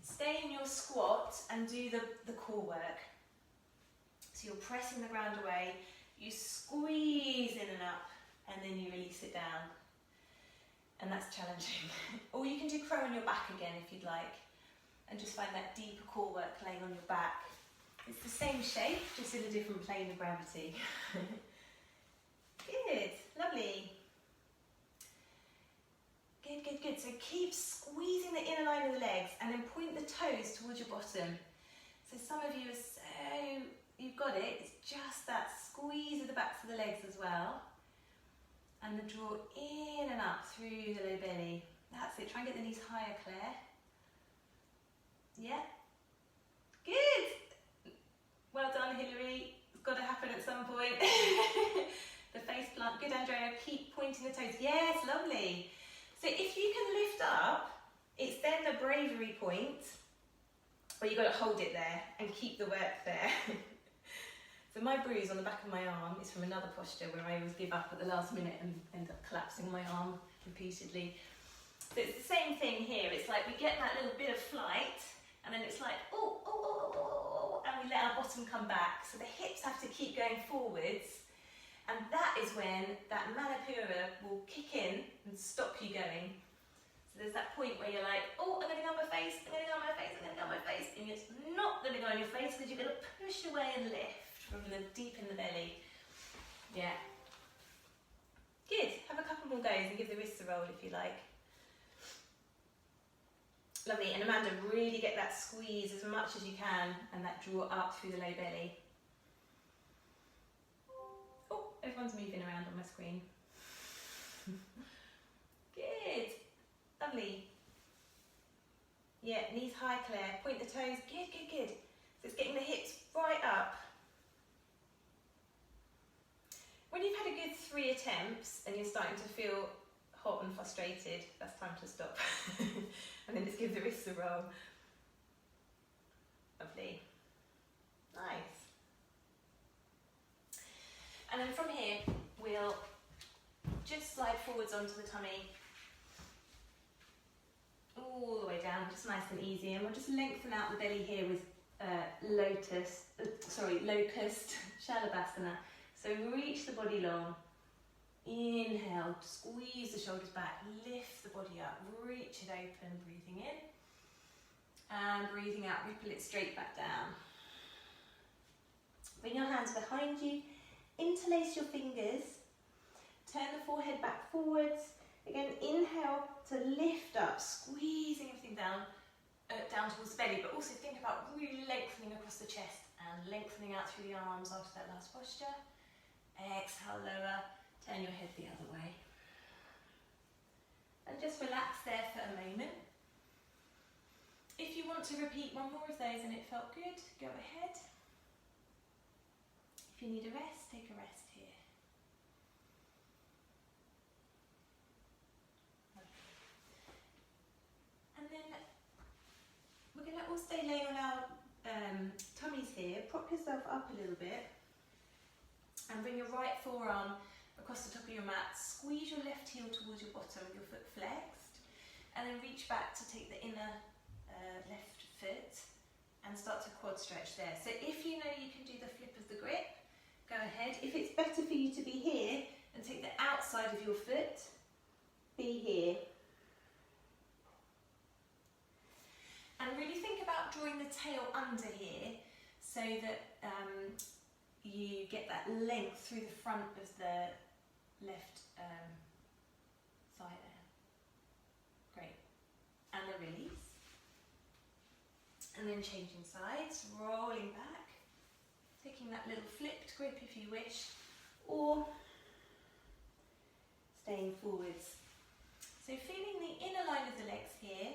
stay in your squat and do the core work. So you're pressing the ground away, you squeeze in and up, and then you release it down. And that's challenging. Or you can do crow on your back again if you'd like. And just find that deeper core work laying on your back. It's the same shape, just in a different plane of gravity. Good, lovely. Good, good, good. So keep squeezing the inner line of the legs and then point the toes towards your bottom. So some of you are so, you've got it. It's just that squeeze of the backs of the legs as well. And the draw in and up through the low belly. That's it. Try and get the knees higher, Claire. Yeah. Good. Well done, Hilary. It's got to happen at some point. The face plant. Good, Andrea. Keep pointing the toes. Yes, lovely. So if you can lift up, it's then the bravery point where you've got to hold it there and keep the work there. So my bruise on the back of my arm is from another posture where I always give up at the last minute and end up collapsing my arm repeatedly. So it's the same thing here. It's like we get that little bit of flight and then it's like, oh, oh, oh, oh, oh, oh, and we let our bottom come back. So the hips have to keep going forwards. And that is when that Manipura will kick in and stop you going. So there's that point where you're like, oh, I'm going to go on my face, I'm going to go on my face, I'm going to go on my face. And it's not going to go on your face because you're going to push away and lift from the deep in the belly. Yeah. Good. Have a couple more goes and give the wrists a roll if you like. Lovely. And Amanda, really get that squeeze as much as you can and that draw up through the low belly. Oh, everyone's moving around on my screen. Good. Lovely. Yeah, knees high, Claire. Point the toes. Good, good, good. So it's getting the hips right up. When you've had a good 3 attempts and you're starting to feel hot and frustrated, that's time to stop. And then just give the wrists a roll. Lovely. Nice. And then from here, we'll just slide forwards onto the tummy, all the way down, just nice and easy. And we'll just lengthen out the belly here with locust, Shalabhasana. So reach the body long. Inhale, squeeze the shoulders back, lift the body up, reach it open, breathing in. And breathing out, ripple it straight back down. Bring your hands behind you, interlace your fingers, turn the forehead back forwards. Again, inhale to lift up, squeezing everything down towards the belly, but also think about really lengthening across the chest and lengthening out through the arms after that last posture. Exhale, lower, turn your head the other way. And just relax there for a moment. If you want to repeat one more of those and it felt good, go ahead. If you need a rest, take a rest here. And then we're going to all stay laying on our tummies here. Prop yourself up a little bit and bring your right forearm across the top of your mat. Squeeze your left heel towards your bottom, your foot flexed, and then reach back to take the inner left foot and start to quad stretch there. So if you know you can do the flip of the grip, go ahead. If it's better for you to be here and take the outside of your foot, be here. And really think about drawing the tail under here so that you get that length through the front of the left thigh there. Great. And a release. And then changing sides, rolling back, taking that little flipped grip if you wish, or staying forwards. So feeling the inner line of the legs here,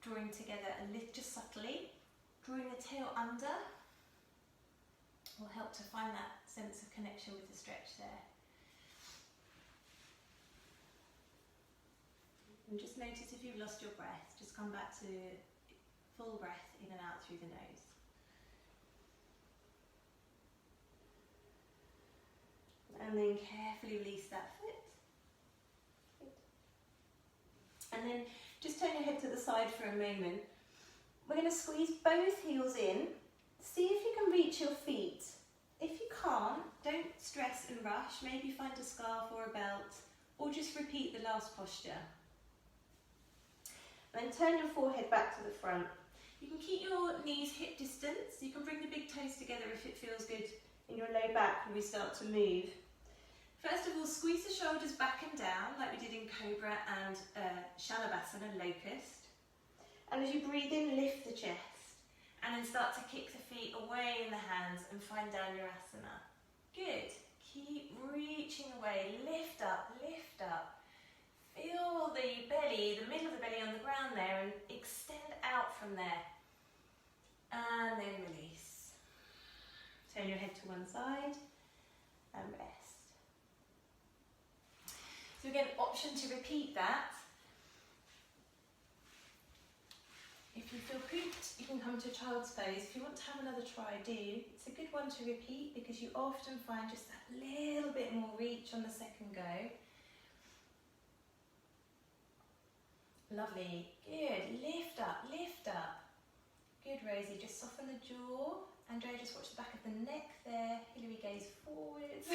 drawing together a little, just subtly, drawing the tail under will help to find that sense of connection with the stretch there. And just notice if you've lost your breath, just come back to full breath in and out through the nose. And then carefully release that foot. And then just turn your head to the side for a moment. We're going to squeeze both heels in. See if you can reach your feet. If you can't, don't stress and rush. Maybe find a scarf or a belt, or just repeat the last posture. Then turn your forehead back to the front. You can keep your knees hip distance. You can bring the big toes together if it feels good in your low back when we start to move. First of all, squeeze the shoulders back and down like we did in Cobra and Shalabhasana, locust. And as you breathe in, lift the chest. And then start to kick the feet away in the hands and find down your asana. Good. Keep reaching away. Lift up, lift up. Feel the belly, the middle of the belly on the ground there, and extend out from there. And then release. Turn your head to one side and rest. So again, option to repeat that. If you feel pooped, you can come to child's pose. If you want to have another try, do. It's a good one to repeat because you often find just that little bit more reach on the second go. Lovely. Good. Lift up, lift up. Good, Rosie. Just soften the jaw. Andrea, just watch the back of the neck there. Hilary, gaze forwards.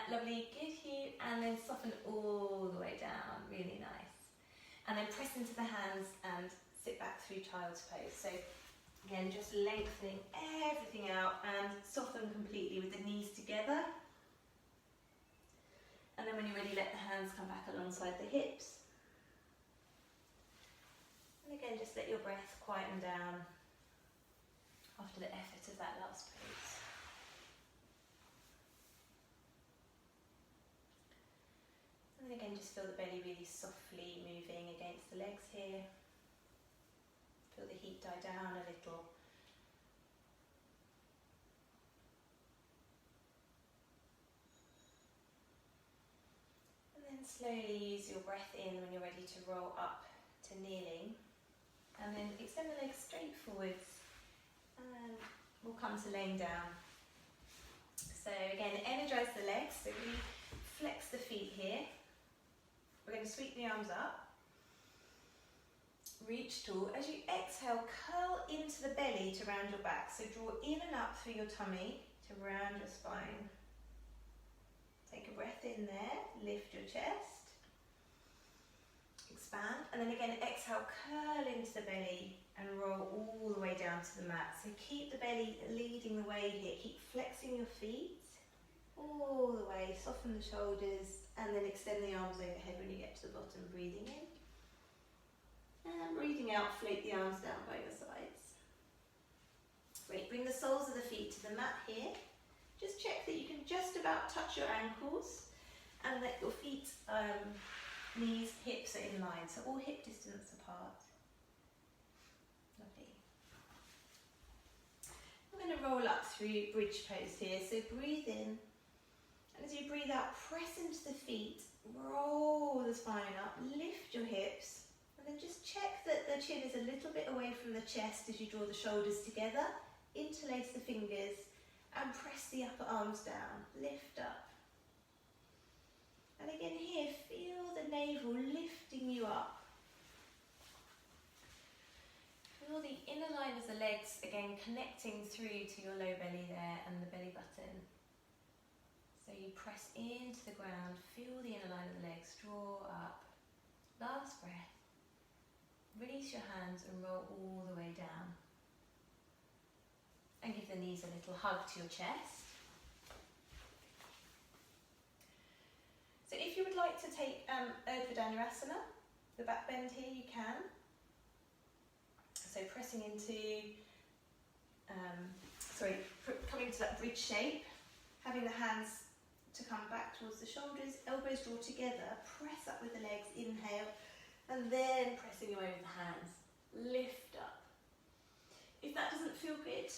Lovely. Good, Hugh. And then soften all the way down. Really nice. And then press into the hands and sit back through child's pose. So again, just lengthening everything out and soften completely with the knees together. And then when you're ready, let the hands come back alongside the hips. And again, just let your breath quieten down after the effort of that last pose. then just feel the belly really softly moving against the legs here. Feel the heat die down a little. And then slowly use your breath in when you're ready to roll up to kneeling. And then extend the legs straight forwards. And we'll come to laying down. So again, energize the legs. So we flex the feet here. We're going to sweep the arms up. Reach tall. As you exhale, curl into the belly to round your back. So draw in and up through your tummy to round your spine. Take a breath in there. Lift your chest. Expand. And then again, exhale, curl into the belly and roll all the way down to the mat. So keep the belly leading the way here. Keep flexing your feet all the way. Soften the shoulders and then extend the arms overhead when you get to the bottom. Breathing in. And breathing out, float the arms down by your sides. Great, bring the soles of the feet to the mat here. Just check that you can just about touch your ankles and that your feet, knees, hips are in line. So all hip distance apart. Lovely. I'm going to roll up through bridge pose here. So breathe in. And as you breathe out, press into the feet. Roll the spine up. Lift your hips. And then just check that the chin is a little bit away from the chest as you draw the shoulders together. Interlace the fingers and press the upper arms down. Lift up. And again here, feel the navel lifting you up. Feel the inner line of the legs again connecting through to your low belly there and the belly button. So you press into the ground, feel the inner line of the legs, draw up. Last breath. Release your hands and roll all the way down. And give the knees a little hug to your chest. So if you would like to take Urdhva Dhanurasana, the back bend here, you can. So pressing into, coming to that bridge shape, having the hands to come back towards the shoulders, elbows draw together, press up with the legs, inhale. And then pressing away with the hands, lift up. If that doesn't feel good,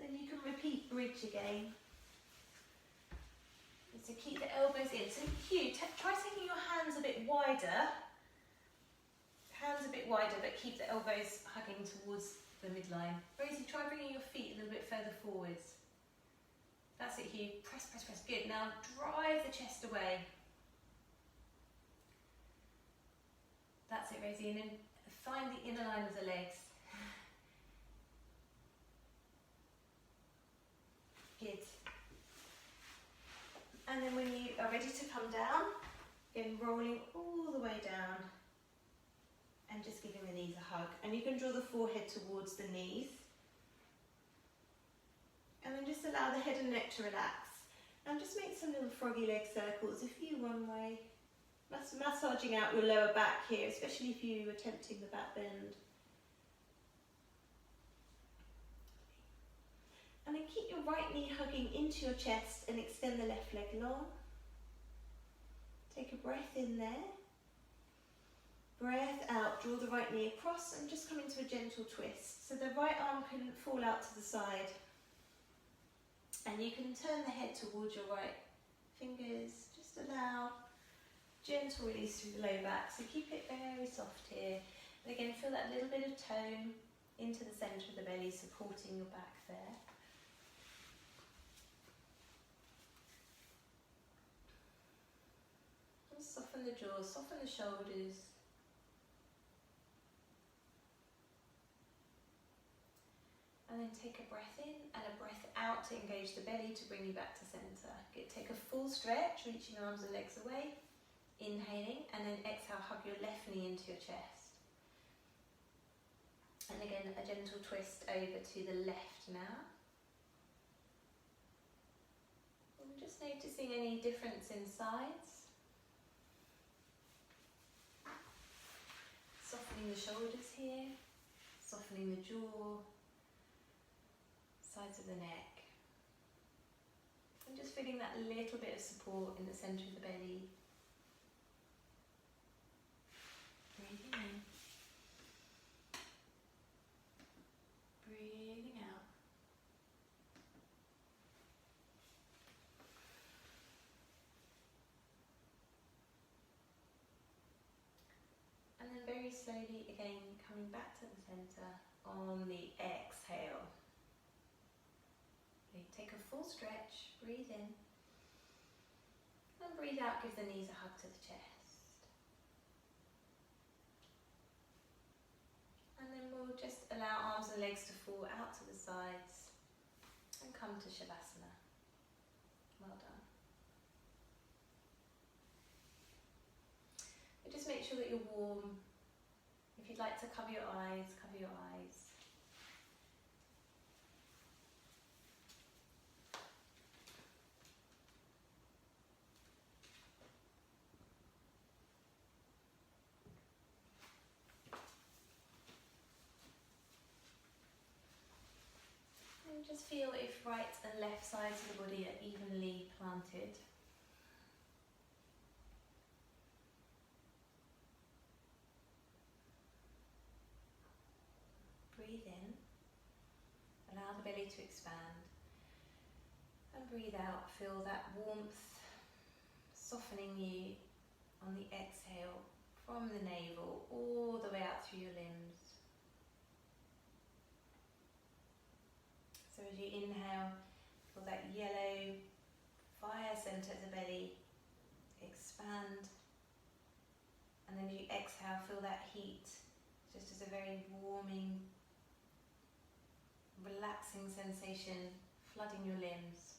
then you can repeat bridge again. So keep the elbows in. So try taking your hands a bit wider. Hands a bit wider, but keep the elbows hugging towards the midline. Rosie, try bringing your feet a little bit further forwards. That's it, Hugh. Press, press, press. Good. Now drive the chest away. That's it, Rosie, and then find the inner line of the legs. Good. And then when you are ready to come down, again rolling all the way down and just giving the knees a hug. And you can draw the forehead towards the knees. And then just allow the head and neck to relax. And just make some little froggy leg circles, a few one way. Massaging out your lower back here, especially if you are attempting the back bend. And then keep your right knee hugging into your chest and extend the left leg long. Take a breath in there. Breath out, draw the right knee across and just come into a gentle twist. So the right arm can fall out to the side. And you can turn the head towards your right fingers. Just allow gentle release through the low back, so keep it very soft here. And again, feel that little bit of tone into the centre of the belly, supporting your back there. And soften the jaws, soften the shoulders. And then take a breath in and a breath out to engage the belly to bring you back to centre. Good. Take a full stretch, reaching arms and legs away. Inhaling, and then exhale, hug your left knee into your chest. And again, a gentle twist over to the left now. And just noticing any difference in sides. Softening the shoulders here, softening the jaw, sides of the neck. And just feeling that little bit of support in the centre of the belly. slowly, again, coming back to the centre on the exhale. Okay, take a full stretch, breathe in, and breathe out, give the knees a hug to the chest. And then we'll just allow arms and legs to fall out to the sides and come to Shavasana. Well done. But just make sure that you're warm. If you'd like to cover your eyes, cover your eyes. And just feel if right and left sides of the body are evenly planted. Breathe in, allow the belly to expand, and breathe out, feel that warmth softening you on the exhale from the navel all the way out through your limbs. So as you inhale, feel that yellow fire centre of the belly expand, and then as you exhale, feel that heat just as a very warming, relaxing sensation flooding your limbs.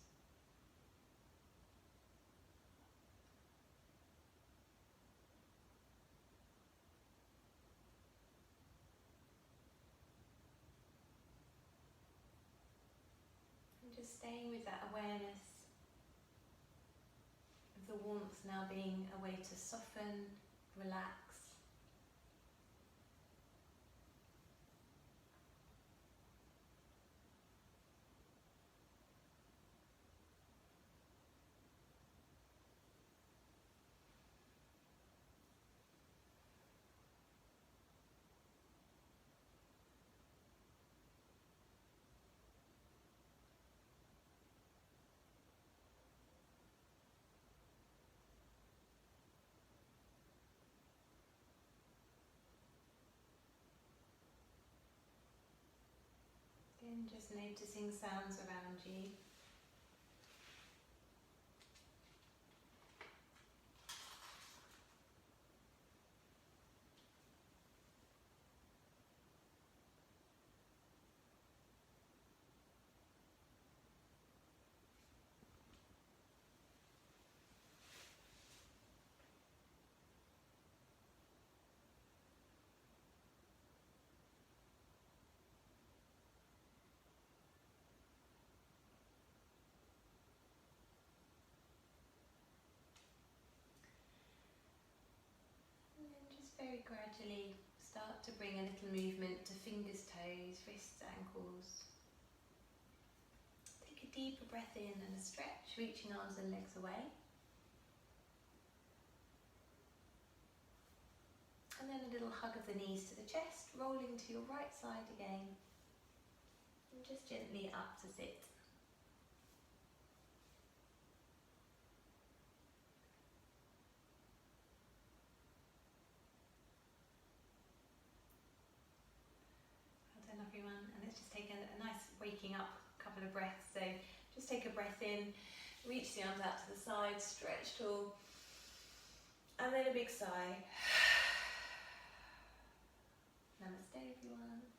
And just staying with that awareness of the warmth now being a way to soften, relax. Again, just noticing sounds around you. And then just very gradually start to bring a little movement to fingers, toes, wrists, ankles. Take a deeper breath in and a stretch, reaching arms and legs away. And then a little hug of the knees to the chest, rolling to your right side again. And just gently up to sit. Well done everyone, and let's just take a nice waking up couple of breaths. So just take a breath in, reach the arms out to the side, stretch tall, and then a big sigh. Namaste everyone.